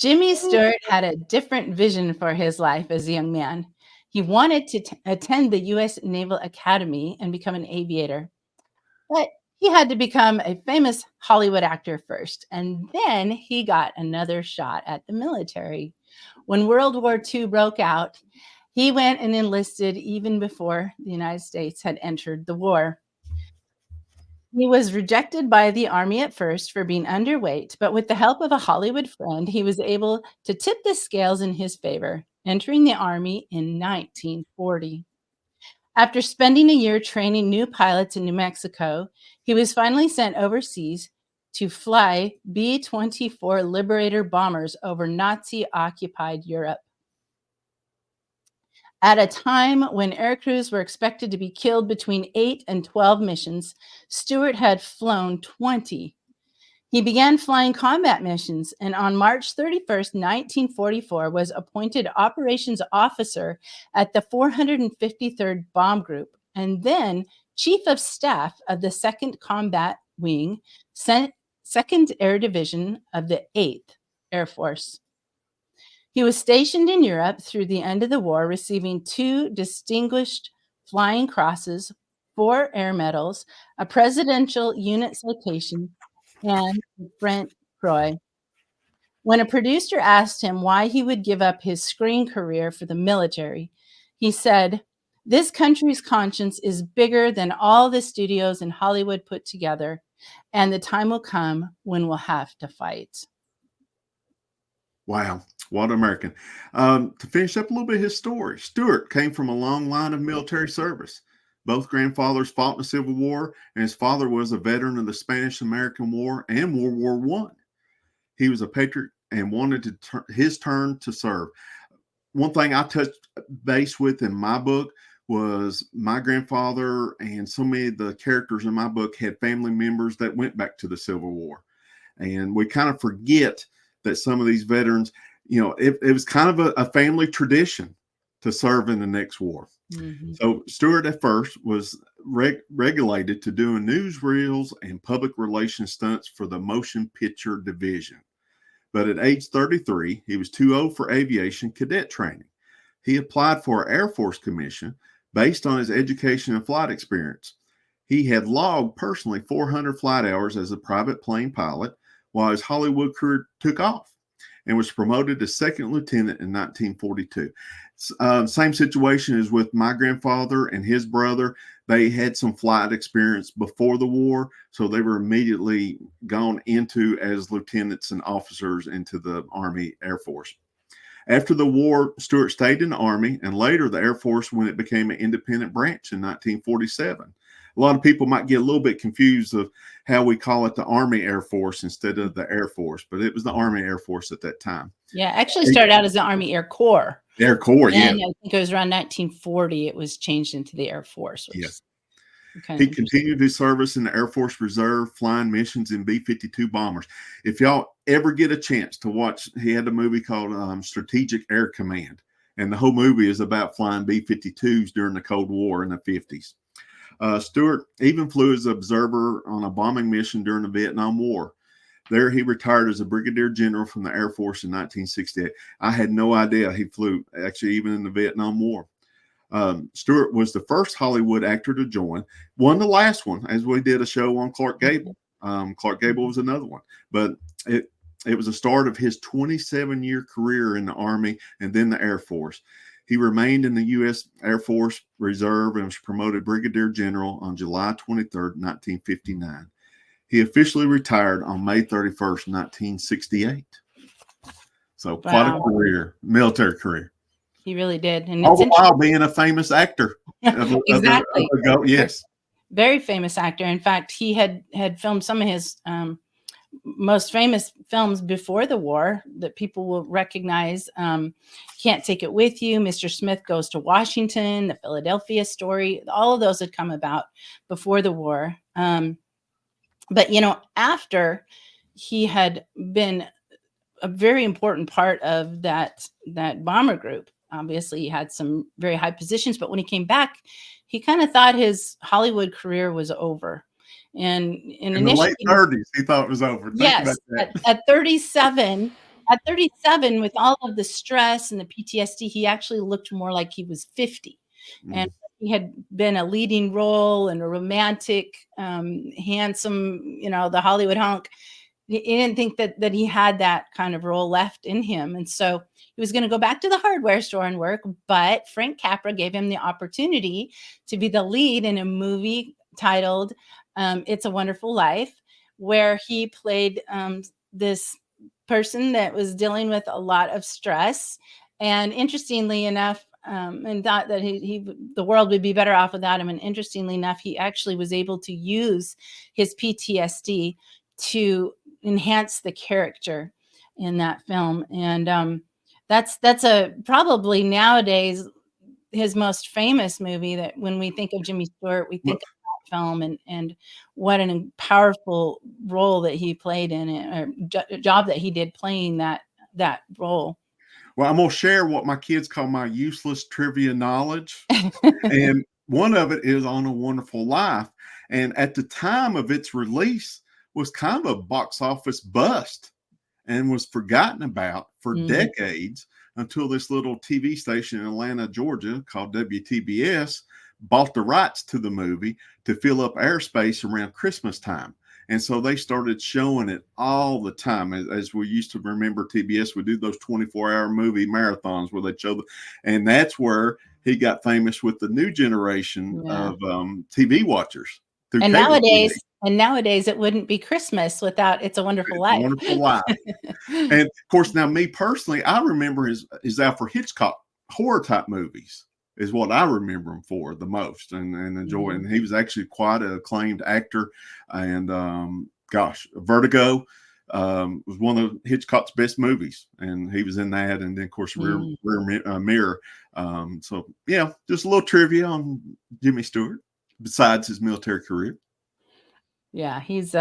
Jimmy Stewart had a different vision for his life as a young man. He wanted to attend the U.S. Naval Academy and become an aviator, but he had to become a famous Hollywood actor first, and then he got another shot at the military. When World War II broke out, he went and enlisted even before the United States had entered the war. He was rejected by the Army at first for being underweight, but with the help of a Hollywood friend, he was able to tip the scales in his favor, entering the Army in 1940. After spending a year training new pilots in New Mexico, he was finally sent overseas to fly B-24 Liberator bombers over Nazi-occupied Europe. At a time when aircrews were expected to be killed between 8 and 12 missions, Stewart had flown 20. He began flying combat missions, and on March 31st, 1944, was appointed operations officer at the 453rd Bomb Group, and then chief of staff of the 2nd Combat Wing, 2nd Air Division of the 8th Air Force. He was stationed in Europe through the end of the war, receiving 2 Distinguished Flying Crosses, 4 Air Medals, a Presidential Unit Citation, and the French Croix. When a producer asked him why he would give up his screen career for the military, he said, "This country's conscience is bigger than all the studios in Hollywood put together, and the time will come when we'll have to fight." Wow, what an American. To finish up a little bit of his story, Stewart came from a long line of military service. Both grandfathers fought in the Civil War, and his father was a veteran of the Spanish-American War and World War I. He was a patriot and wanted his turn to serve. One thing I touched base with in my book was my grandfather, and so many of the characters in my book had family members that went back to the Civil War. And we kind of forget that some of these veterans, it was kind of a family tradition to serve in the next war. Mm-hmm. So Stewart at first was regulated to doing newsreels and public relations stunts for the motion picture division. But at age 33, he was too old for aviation cadet training. He applied for an Air Force commission based on his education and flight experience. He had logged personally 400 flight hours as a private plane pilot, while his Hollywood career took off, and was promoted to 2nd lieutenant in 1942. Same situation as with my grandfather and his brother. They had some flight experience before the war, so they were immediately gone into as lieutenants and officers into the Army Air Force. After the war, Stewart stayed in the Army, and later the Air Force when it became an independent branch in 1947. A lot of people might get a little bit confused of how we call it the Army Air Force instead of the Air Force, but it was the Army Air Force at that time. Yeah, actually started out as the Army Air Corps. Air Corps, yeah. And I think it was around 1940 it was changed into the Air Force. Yes. He continued his service in the Air Force Reserve, flying missions in B-52 bombers. If y'all ever get a chance to watch, he had a movie called Strategic Air Command, and the whole movie is about flying B-52s during the Cold War in the 50s. Stewart even flew as an observer on a bombing mission during the Vietnam War. There, he retired as a brigadier general from the Air Force in 1968. I had no idea he flew, actually, even in the Vietnam War. Stewart was the first Hollywood actor to join. Won the last one, as we did a show on Clark Gable. Clark Gable was another one. But it was the start of his 27-year career in the Army and then the Air Force. He remained in the U.S. Air Force Reserve and was promoted brigadier general on July 23rd, 1959. He officially retired on May 31st, 1968. So quite a career, military career. He really did. And all the while being a famous actor. Exactly. Yes. Very famous actor. In fact, he had filmed some of his most famous films before the war that people will recognize. Can't Take It With You, Mr. Smith Goes to Washington, The Philadelphia Story. All of those had come about before the war. But, after he had been a very important part of that bomber group, obviously he had some very high positions, but when he came back, he kind of thought his Hollywood career was over. And in the late 30s, he thought it was over. Yes, at 37, At 37, with all of the stress and the PTSD, he actually looked more like he was 50. And Mm. he had been a leading role in a romantic, handsome, the Hollywood hunk. He didn't think that he had that kind of role left in him, and so he was gonna go back to the hardware store and work, but Frank Capra gave him the opportunity to be the lead in a movie titled, It's a Wonderful Life, where he played, this person that was dealing with a lot of stress, and interestingly enough, and thought that the world would be better off without him, and interestingly enough, he actually was able to use his PTSD to enhance the character in that film. And that's a probably nowadays his most famous movie, that when we think of Jimmy Stewart, we Well, think of that film, and what an powerful role that he played in it, or job that he did playing that role. I'm gonna share what my kids call my useless trivia knowledge, and one of it is On a Wonderful Life. And at the time of its release, was kind of a box office bust and was forgotten about for Mhm. decades until this little TV station in Atlanta, Georgia, called WTBS, bought the rights to the movie to fill up airspace around Christmas time. And so they started showing it all the time. As we used to remember, TBS would do those 24-hour movie marathons where they show and that's where he got famous with the new generation Yeah. of TV watchers through And cable TV. nowadays it wouldn't be Christmas without It's a Wonderful It's a Life. Wonderful Life. And of course, now me personally, I remember his Alfred Hitchcock horror type movies is what I remember him for the most, and enjoy. Mhm. And he was actually quite an acclaimed actor. And gosh, Vertigo was one of Hitchcock's best movies, and he was in that. And then of course, Mm. Rear Mirror. So yeah, just a little trivia on Jimmy Stewart besides his military career. Yeah, he's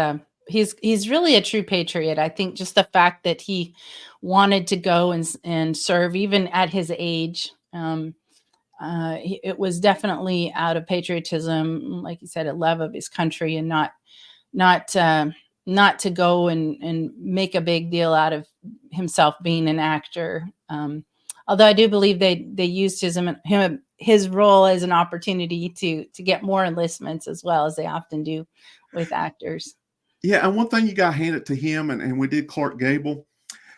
really a true patriot. I think just the fact that he wanted to go and serve even at his age, it was definitely out of patriotism, like you said, a love of his country, and not not to go and make a big deal out of himself being an actor. Although I do believe they used his role as an opportunity to get more enlistments, as well as they often do with actors. Yeah, and one thing you got to hand it to him, and we did Clark Gable.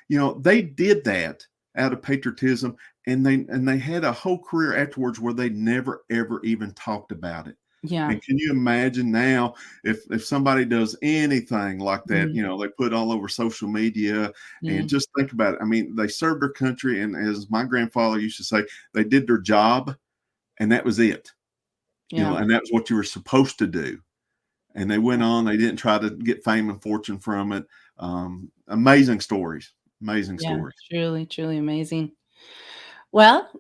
They did that out of patriotism, and they had a whole career afterwards where they never ever even talked about it. Yeah. And can you imagine now if somebody does anything like that, Mm, they put all over social media, and mm, just think about it. I mean, they served their country, and as my grandfather used to say, they did their job, and that was it. yeah. And that was what you were supposed to do. And they went on. They didn't try to get fame and fortune from it. Amazing stories. Amazing Yeah. stories. Truly, truly amazing. Well,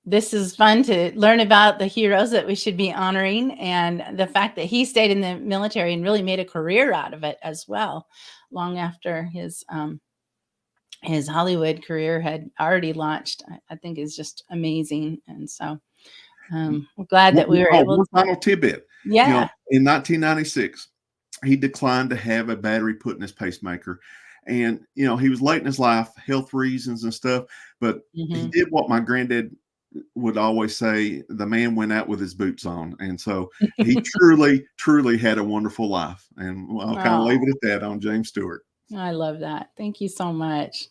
this is fun to learn about the heroes that we should be honoring, and the fact that he stayed in the military and really made a career out of it as well, long after his Hollywood career had already launched. I think is just amazing, and so we're glad that we were able One to. final tidbit. Yeah. In 1996, he declined to have a battery put in his pacemaker. And, he was late in his life, health reasons and stuff. But he Hmm. did what my granddad would always say, the man went out with his boots on. And so he truly, truly had a wonderful life. And I'll kind of leave Oh, it at that on James Stewart. I love that. Thank you so much.